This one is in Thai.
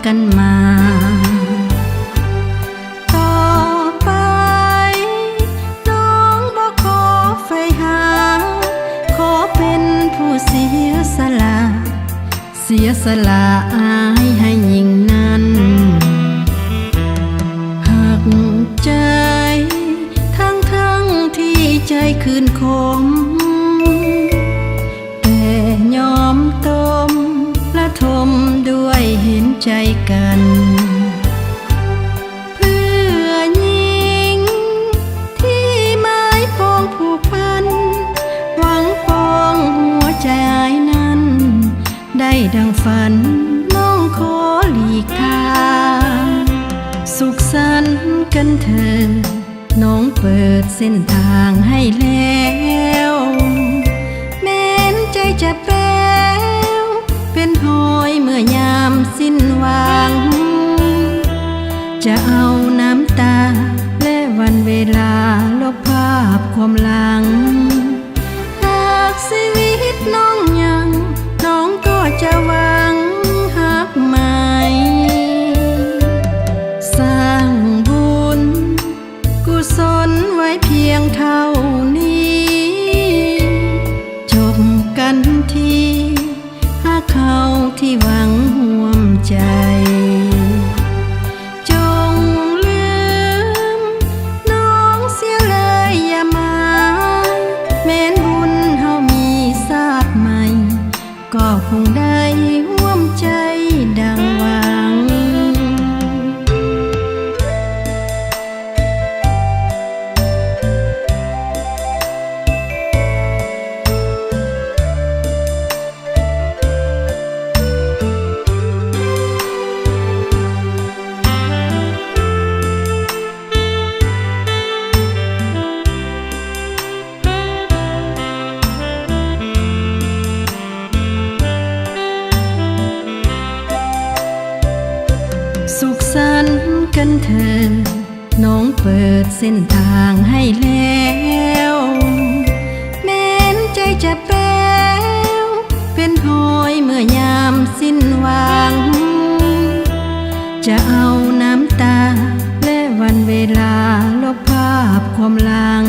กันมาต่อไปน้องบ่ขอไฟหาขอเป็นผู้เสียสละอายให้ยิ่งนั้นหักใจทั้งที่ใจคืนคมแต่ยอมตมและทมด้วยเห็นใจกันเพื่อยิงที่ไม้ปองผูกพันหวังปองหัวใจอายนั้นได้ดังฝันน้องขอหลีกทางสุขสันต์กันเถิดน้องเปิดเส้นทางให้แล้วแม้นใจจะแป้วเป็นหอยเมื่อยามสิ้นหวังจะเอาน้ำตาและวันเวลาลบภาพความหลังหากชีวิตน้องยังน้องก็จะหวังหักใหม่สร้างบุญกุศลไว้เพียงเท่านี้จบกันทีหากเขาที่หวังห่วมใจจงลืมน้องเสียเลยอย่ามาแม้นบุญเฮามีศาสตร์ใหม่ก็คงได้ห่วมใจดังหวังสุขสันต์กันเถิดน้องเปิดเส้นทางให้แล้วแม้นใจจะแป้วเป็นหอยเมื่อยามสิ้นหวังจะเอาน้ำตาและวันเวลาลบภาพความหลัง